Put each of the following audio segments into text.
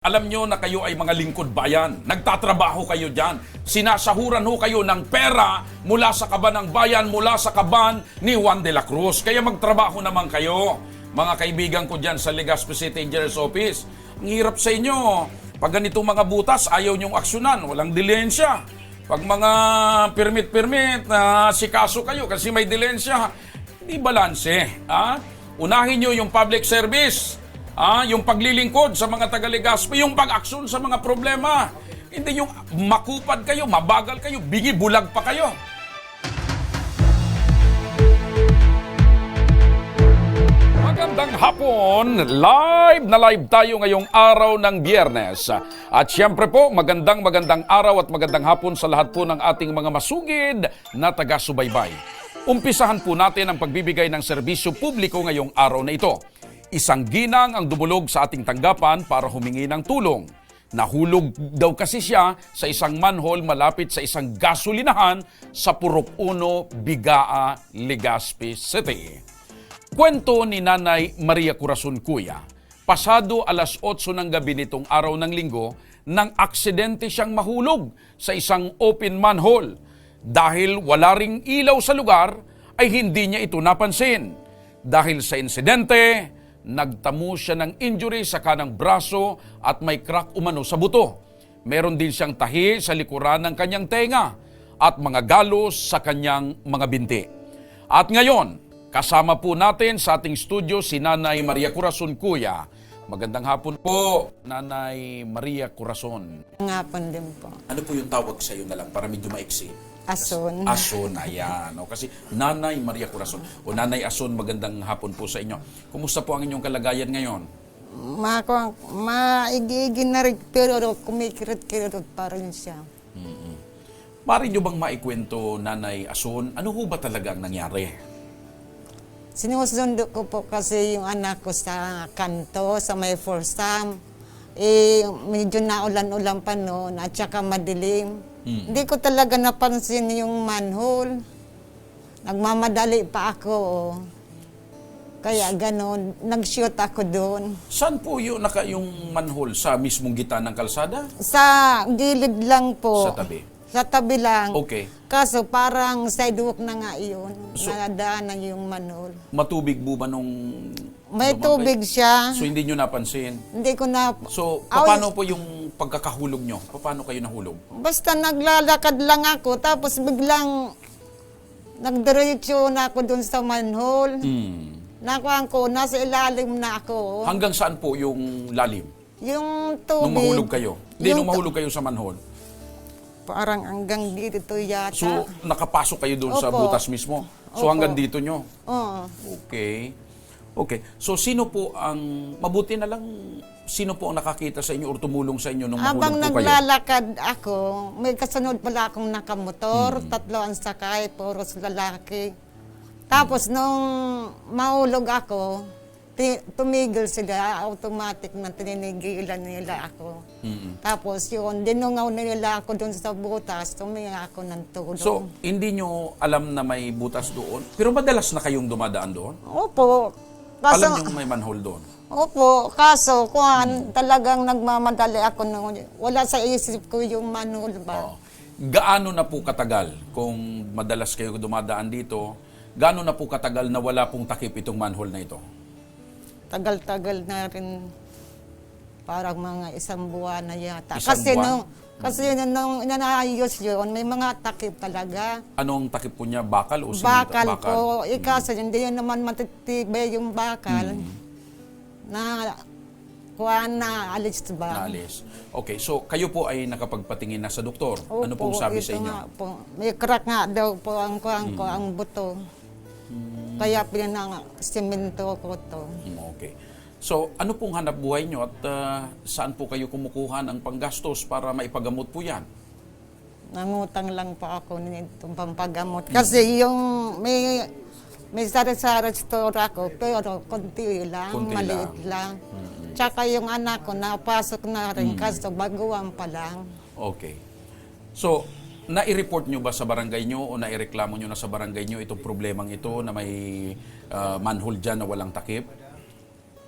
Alam nyo na kayo ay mga lingkod bayan. Nagtatrabaho kayo dyan. Sinasahuran ho kayo ng pera mula sa kaban ng bayan, mula sa kaban ni Juan de la Cruz. Kaya magtrabaho naman kayo. Mga kaibigan ko dyan sa Legazpi City Engineer's Office. Ang hirap sa inyo. Pag ganitong mga butas, ayaw nyong aksyonan. Walang dilensya. Pag mga permit, sikaso kayo kasi may dilensya. Hindi balanse. Unahin nyo yung public service. Yung paglilingkod sa mga taga-Legazpi, yung pag-aksyon sa mga problema. Hindi yung makupad kayo, mabagal kayo, bingi-bulag pa kayo. Magandang hapon, live na live tayo ngayong araw ng Biyernes. At siyempre po, magandang araw at magandang hapon sa lahat po ng ating mga masugid na taga-subaybay. Umpisahan po natin ang pagbibigay ng serbisyo publiko ngayong araw na ito. Isang ginang ang dumulog sa ating tanggapan para humingi ng tulong. Nahulog daw kasi siya sa isang manhole malapit sa isang gasolinahan sa Purok 1, Bigaa, Legazpi City. Kwento ni Nanay Maria Corazon Cuya, pasado alas 8 ng gabi nitong araw ng linggo, nang aksidente siyang mahulog sa isang open manhole. Dahil wala ring ilaw sa lugar, ay hindi niya ito napansin. Dahil sa insidente, nagtamo siya ng injury sa kanang braso at may crack umano sa buto. Meron din siyang tahi sa likuran ng kanyang tenga at mga galos sa kanyang mga binti. At ngayon, kasama po natin sa ating studio si Nanay Maria Corazon Cuya. Magandang hapon po, Nanay Maria Corazon. Magandang hapon din po. Ano po yung tawag sa iyo na lang para medyo maiksi? Ason. Ason, ayan. O, kasi Nanay Maria Corazon. O Nanay Ason, magandang hapon po sa inyo. Kumusta po ang inyong kalagayan ngayon? Maigigin na rin, pero kumikirot-kirot pa rin siya. Mari nyo bang maikwento, Nanay Ason, ano ho ba talaga ang nangyari? Sinusundo ko po kasi yung anak ko sa kanto, sa may forsam. Medyo naulan-ulan pa noon at saka madilim. Hindi ko talaga napansin yung manhole. Nagmamadali pa ako. Kaya gano'n, nag-shoot ako doon. Saan po yung manhole? Sa mismong gitna ng kalsada? Sa gilid lang po. Sa tabi? Sa tabi lang. Okay. Kaso parang sidewalk na nga iyon. So, nadaanan yung manhole. Matubig po ba nung May lumabay? tubig siya. So hindi nyo napansin? Hindi ko na... So paano po yung pagkakahulog nyo? Paano kayo nahulog? Basta naglalakad lang ako, tapos biglang nagdiretso na ako dun sa manhole. Nakuhaan ko, nasa ilalim na ako. Hanggang saan po yung lalim? Yung tubig. Nung mahulog kayo? Hindi, nung mahulog kayo sa manhole. Parang hanggang dito yata. So nakapasok kayo doon sa Opo. butas mismo? So Opo. hanggang dito nyo? Oo. Okay. Okay. So sino po ang, mabuti na lang, sino po ang nakakita sa inyo o tumulong sa inyo nung Habang mahulog po kayo? naglalakad ako, may kasunod pala akong nakamotor, tatlo ang sakay, puros lalaki. Tapos nung mahulog ako, tumigil sila, automatic na tininigilan nila ako. Tapos yun, dinungaw nila ako dun sa butas, tuminga ako ng tulong. So, hindi nyo alam na may butas doon? Pero madalas na kayong dumadaan doon? Opo. Kaso, Alam nyo may manhole doon? opo, kaso talagang nagmamadali ako nung wala sa isip ko yung manhole ba. Oo. Gaano na po katagal kung madalas kayo dumadaan dito? Gaano na po katagal na wala pong takip itong manhole na ito? Tagal-tagal na rin, parang mga isang buwan na yata. Isang buwan? Kasi nung inaayos yun, may mga takip talaga. Anong takip po niya? Bakal o simento? Bakal po. Kasi hindi yun naman matitibay yung bakal. Na kuhaan na alis ba? Naalis. Okay, so kayo po ay nakapagpatingin na sa doktor. Opo, Ano pong sabi sa ito inyo? nga po. May crack nga daw po ang kuhaan ko, ang buto. Kaya pinang-simento ko to. Okay. So, ano pong hanap buhay nyo at saan po kayo kumukuha ng panggastos para maipagamot po yan? Nangutang lang po ako nitong pampagamot. Kasi yung may sari-sari store ako, pero konti lang, Konti maliit lang. Tsaka yung anak ko, napasok na rin, kaso baguhan pa lang. Okay. So, nai-report nyo ba sa barangay nyo o nai-reklamo nyo na sa barangay nyo itong problemang ito na may manhole dyan na walang takip?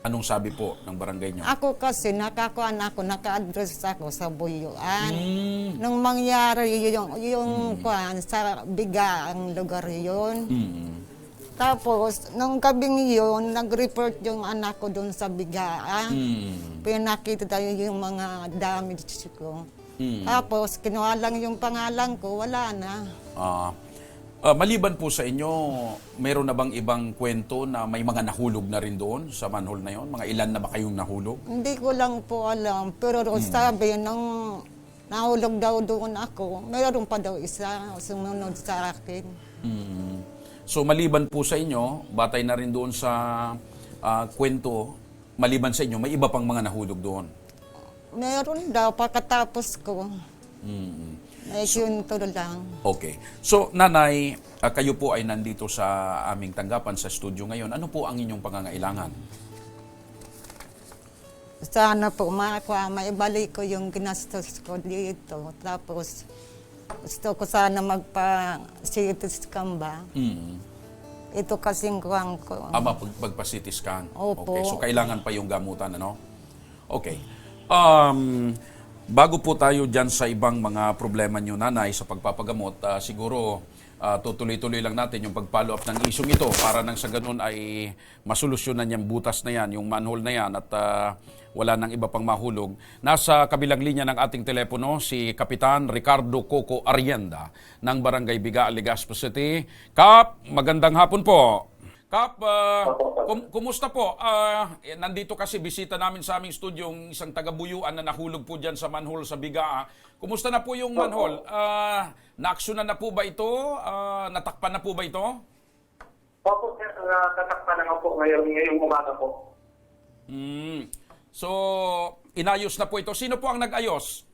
Anong sabi po ng barangay nyo? Ako kasi naka-address ako sa Buyuan. Mm. Nung mangyari yung kuan sa Biga ang lugar yun. Mm. Tapos, nung gabing yun, nag-report yung anak ko doon sa Bigaan. Mm. Pinakita tayo yung mga damage ko. Mm. Tapos, kinuha lang yung pangalan ko, wala na. Maliban po sa inyo, mayroon na bang ibang kwento na may mga nahulog na rin doon sa manhole na yon? Mga ilan na ba kayong nahulog? Hindi ko lang po alam. Pero sabi, nung nahulog daw doon ako, mayroon pa daw isa sumunod sa akin. Mm. So maliban po sa inyo, batay na rin doon sa kwento, maliban sa inyo, may iba pang mga nahulog doon. Meron daw, pagkatapos ko. Mm. May kwento lang. Okay. So, nanay, kayo po ay nandito sa aming tanggapan sa studio ngayon. Ano po ang inyong pangangailangan? Sana po maibalik ko yung ginastos ko dito. Tapos, gusto ko sana magpa-CT scan ba? Mm. Ito kasing kuwang ko. Magpa-CT scan. Opo. Okay. So, kailangan pa yung gamutan, ano? Okay. Bago po tayo dyan sa ibang mga problema nyo, nanay, sa pagpapagamot, siguro tutuloy-tuloy lang natin yung pag-follow up ng isyong ito para nang sa ganun ay masolusyonan yung butas na yan, yung manhole na yan at wala nang iba pang mahulog. Nasa kabilang linya ng ating telepono si Kapitan Ricardo Coco Arrienda ng Barangay Biga, Legazpi City. Kap, magandang hapon po. Kap, kumusta po? Nandito kasi bisita namin sa aming studio yung isang taga-Buyuan na nahulog po dyan sa manhole sa Bigaa. Kumusta na po yung manhole? Naaksyonan na po ba ito? Natakpan na po ba ito? Opo, sir. Tatakpan na nga po ngayong umaga po. So, inayos na po ito. Sino po ang nag-ayos?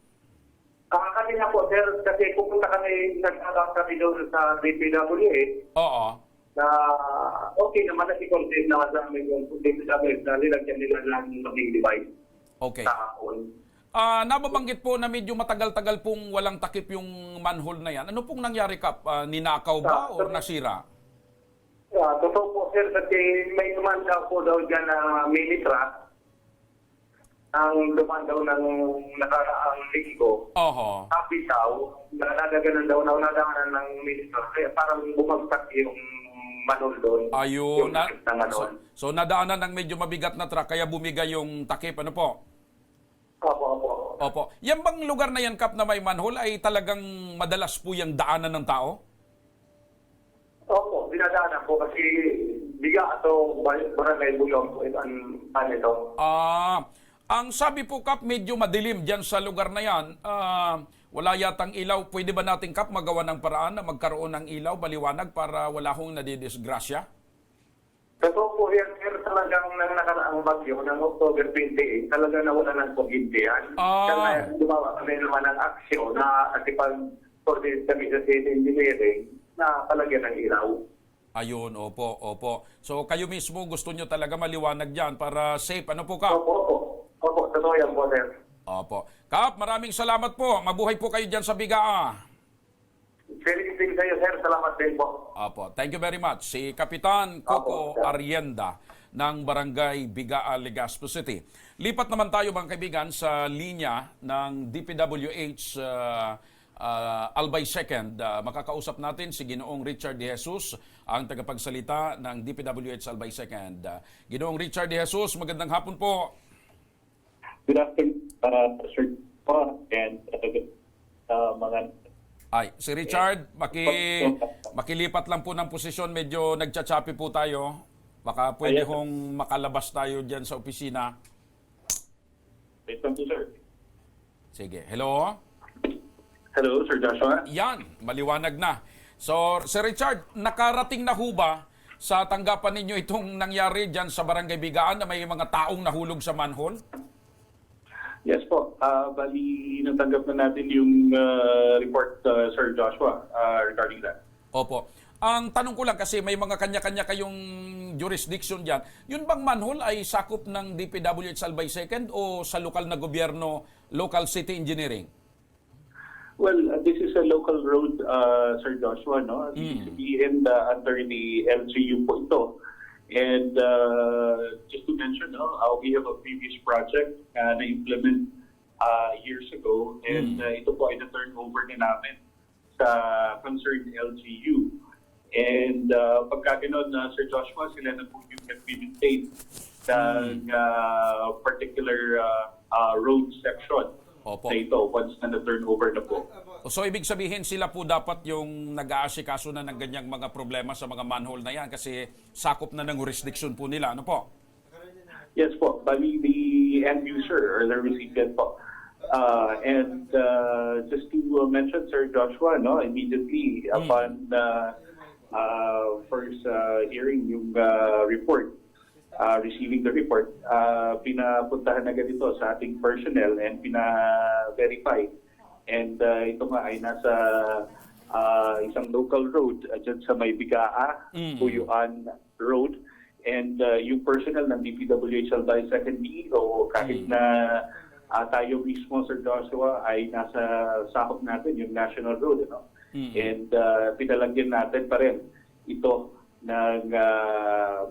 Kami na po, sir, kasi pupunta nag-agang kami doon sa DPWA. Oo. Na okay naman na i-contain naman sa amin yung DPWA na nilagyan nila ng maging device. Okay. Sa phone. Nababanggit po na medyo matagal-tagal pong walang takip yung manhole na yan. Ano pong nangyari, Kap? Ninakaw ba o nasira? Totoo po, sir, kasi may tumanda po daw dyan na mini truck. Ang duman daw ng nakaraang linggo. Oho. Bitaw, nadaganan daw na nadaanan ng mini truck. Kaya parang bumagsak yung manhole doon. Ayun. Yung takip ng ano. So, nadaanan ng medyo mabigat na truck kaya bumigay yung takip. Ano po? Opo. Opo. Yan bang lugar na yan, Kap, na may manhole ay talagang madalas po yung daanan ng tao? Opo, dinadaanan po kasi Biga ato barangay Buyong po ito ang ito. Ang sabi po, Kap, medyo madilim dyan sa lugar na yan. Wala yatang ilaw. Pwede ba natin, Kap, magawa ng paraan na magkaroon ng ilaw, baliwanag, para wala hong nadidisgrasya? Totoo po yan, sir, talagang nang nakaraang bagyo ng October 28, talaga nawala ng kuryente yan. Kaya gumawa kami naman ng aksyon na atipag-coordinate kami sa city engineering na palagyan ng ilaw. Ayun, opo. So kayo mismo gusto nyo talaga maliwanag dyan para safe. Ano po, Kap? Opo, totoo yan po, sir. Opo. Kap, maraming salamat po. Mabuhay po kayo dyan sa Bigaa. Very good sa'yo, sir. Salamat din po. Opo. Thank you very much. Si Kapitan Coco Arrienda ng Barangay Bigaa, Legazpi City. Lipat naman tayo, mga kaibigan, sa linya ng DPWH Albay 2nd. Makakausap natin si Ginoong Richard De Jesus, ang tagapagsalita ng DPWH Albay 2nd. Ginoong Richard De Jesus, magandang hapon po. Good afternoon, Sir Po, and mga... Ay, si Richard, makilipat lang po ng posisyon. Medyo nagtsatsapi po tayo. Baka pwede hong makalabas tayo dyan sa opisina. Wait lang po, sir. Sige. Hello? Hello, Sir Joshua. Yan, maliwanag na. So, Sir Richard, nakarating na ho ba sa tanggapan ninyo itong nangyari dyan sa Barangay Bigaan na may mga taong nahulog sa manhole? Yes po. Bali, natanggap na natin yung report, Sir Joshua, regarding that. Opo. Ang tanong ko lang kasi may mga kanya-kanya kayong jurisdiction dyan. Yun bang manhole ay sakop ng DPWH Albay 2nd o sa lokal na gobyerno, local city engineering? Well, this is a local road, Sir Joshua, no? Ibig sabihin, under the LGU po ito. And just to mention, we have a previous project na implement years ago, and ito po ay na-turn over na namin sa concerned LGU. And pagka gano'n, Sir Joshua, sila na po yung nag-maintain ng particular road section Opo. na ito once na na-turn over na po. So ibig sabihin sila po dapat yung nag-aasikaso na ng ganyang mga problema sa mga manhole na yan kasi sakop na ng jurisdiction po nila. Ano po? Yes po, bali the end user or the recipient po. And just to mention, Sir Joshua, immediately upon first hearing yung report, receiving the report, pinapuntahan na ganito sa ating personnel and pina-verify. And ito nga ay nasa isang local road dyan sa may Bigaa, Puyuan Road. And yung personnel ng DPWH Albay 2nd DO, kahit na tayo mismo, Sir Joshua, ay nasa sakop natin yung National Road. And pinalagyan natin pa rin ito ng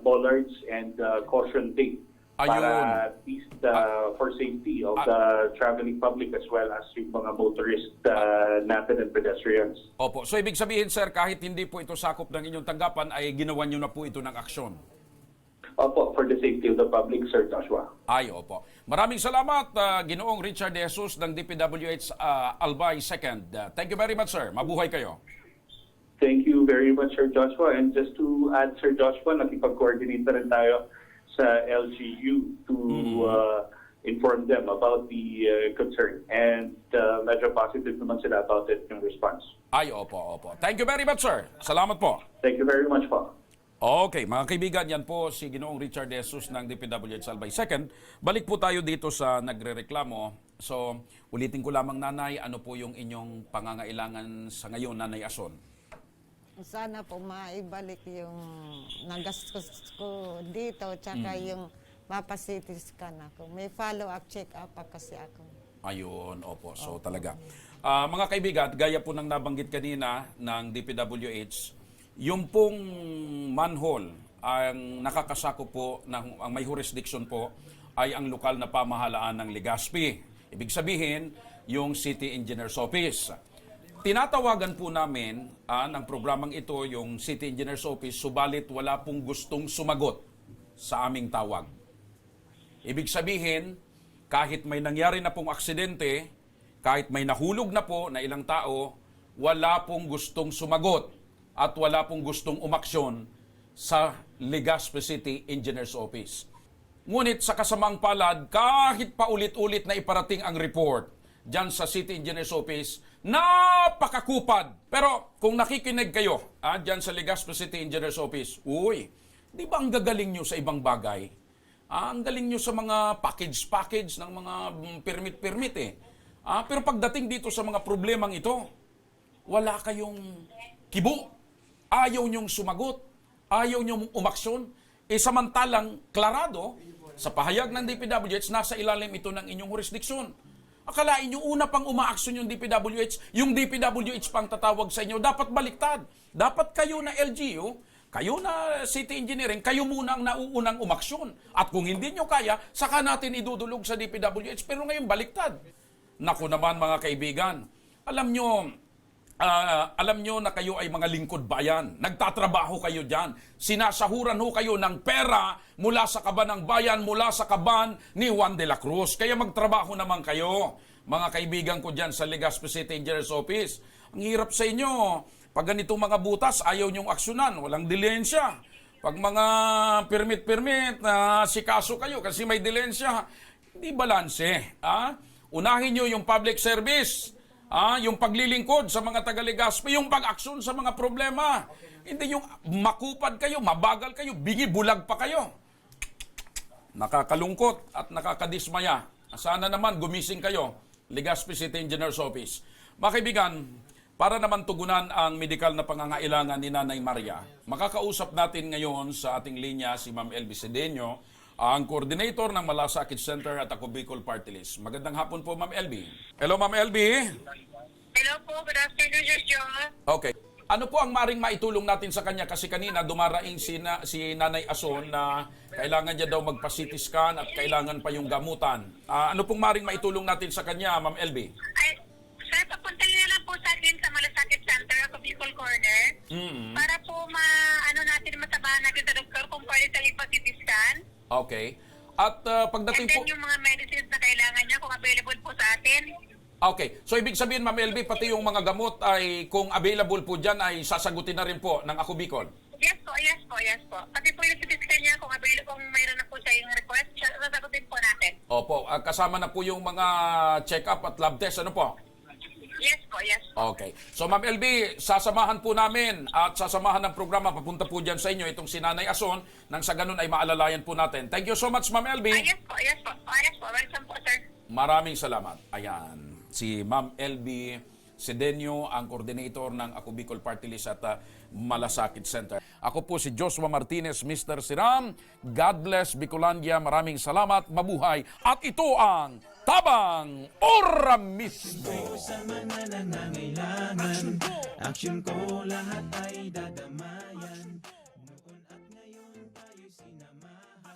bollards and caution tape para at least for safety of the traveling public as well as yung mga motorists natin and pedestrians. Opo. So ibig sabihin, sir, kahit hindi po ito sakop ng inyong tanggapan, ay ginawa nyo na po ito ng aksyon. Opo, for the safety of the public, Sir Joshua. Ay, opo. Maraming salamat, Ginoong Richard De Jesus ng DPWH Albay 2nd. Thank you very much, sir. Mabuhay kayo. Thank you very much, Sir Joshua. And just to add, Sir Joshua, nakipag-coordinate na rin tayo sa LGU to inform them about the concern. And medyo positive naman sila about it yung response. Ay, opo, opo. Thank you very much, sir. Salamat po. Thank you very much po. Okay, mga kaibigan, yan po si Ginoong Richard De Jesus ng DPWH Albay 2nd. Balik po tayo dito sa nagrereklamo. So, ulitin ko lamang, Nanay, ano po yung inyong pangangailangan sa ngayon, Nanay Ason? Sana po maibalik yung nagastos ko dito, tsaka yung mapasitis ka na ako. May follow-up, check-up pa kasi ako. Ayun, opo. So, talaga. Mga kaibigan, gaya po ng nabanggit kanina ng DPWH, yung pong manhole ang nakakasako po ng ang may jurisdiction po ay ang lokal na pamahalaan ng Legazpi. Ibig sabihin, yung City Engineer's Office. Tinatawagan po namin ng programang ito yung City Engineer's Office, subalit wala pong gustong sumagot sa aming tawag. Ibig sabihin, kahit may nangyari na pong aksidente, kahit may nahulog na po na ilang tao, wala pong gustong sumagot at wala pong gustong umaksyon sa Legazpi City Engineer's Office. Ngunit sa kasamang palad, kahit paulit-ulit na iparating ang report dyan sa City Engineer's Office, napakakupad. Pero kung nakikinig kayo dyan sa Legazpi City Engineer's Office, di ba ang gagaling nyo sa ibang bagay? Ang galing nyo sa mga package ng mga permit eh. Pero pagdating dito sa mga problemang ito, wala kayong kibo. Ayaw nyong sumagot, ayaw nyong umaksyon, samantalang klarado, sa pahayag ng DPWH, nasa ilalim ito ng inyong jurisdiksyon. Akalain nyo, una pang umaaksyon yung DPWH pang tatawag sa inyo, dapat baliktad. Dapat kayo na LGU, kayo na City Engineering, kayo muna ang nauunang umaksyon. At kung hindi nyo kaya, saka natin idudulog sa DPWH, pero ngayon baliktad. Naku naman mga kaibigan, alam nyo na kayo ay mga lingkod bayan. Nagtatrabaho kayo dyan. Sinasahuran ho kayo ng pera mula sa kaban ng bayan, mula sa kaban ni Juan de la Cruz. Kaya magtrabaho naman kayo, mga kaibigan ko dyan sa Legazpi City Engineer's Office. Ang hirap sa inyo. Pag ganitong mga butas, ayaw nyong aksyonan. Walang dilensya. Pag mga permit, sikaso kayo kasi may dilensya. Hindi balanse. Unahin nyo yung public service. Yung paglilingkod sa mga taga-Legazpi, yung pag-aksyon sa mga problema. Hindi yung makupad kayo, mabagal kayo, bingi-bulag pa kayo. Nakakalungkot at nakakadismaya. Sana naman gumising kayo, Legazpi City Engineer's Office. Mga kaibigan, para naman tugunan ang medikal na pangangailangan ni Nanay Maria, makakausap natin ngayon sa ating linya si Ma'am Elby Sedeño, ang coordinator ng Malasakit Center at ako Bicol Party List. Magandang hapon po, Ma'am Elby. Hello, Ma'am Elby. Hello po, good afternoon, Sir John. Okay. Ano po ang maring maitulong natin sa kanya? Kasi kanina dumaraing si Nanay Ason na kailangan niya daw magpa-CT scan at kailangan pa yung gamutan. Ano pong maring maitulong natin sa kanya, Ma'am LB? Ay, sir, papunta niyo na lang po sa akin sa Malasakit Center, sa Bicol Corner, para po masabahan natin sa doktor kung pwede tayo ipa-CT scan. Okay. At And pagdating then po... yung mga medicines na kailangan niya kung available po sa atin. Okay. So, ibig sabihin, Ma'am LB, pati yung mga gamot ay kung available po dyan ay sasagutin na rin po ng Ako Bicol. Yes po. Pati po yung CT scan niya kung available, kung mayroon na po siya yung request, sasagutin po natin. Opo. Kasama na po yung mga check-up at lab test. Ano po? Yes po. Okay. So, Ma'am LB, sasamahan po namin at sasamahan ng programa papunta po dyan sa inyo itong si Nanay Ason nang sa ganun ay maalalayan po natin. Thank you so much, Ma'am LB. Yes po. Welcome po, sir. Maraming salamat. Ayan, si Ma'am LB Sedenio, ang coordinator ng Ako Bicol Party List at Malasakit Center. Ako po si Joshua Martinez, Mr. Siram. God bless Bicolandia. Maraming salamat. Mabuhay. At ito ang Tabang Ora Mismo. Sa mga nangangailangan, aksyon ko lahat ay dadamayan.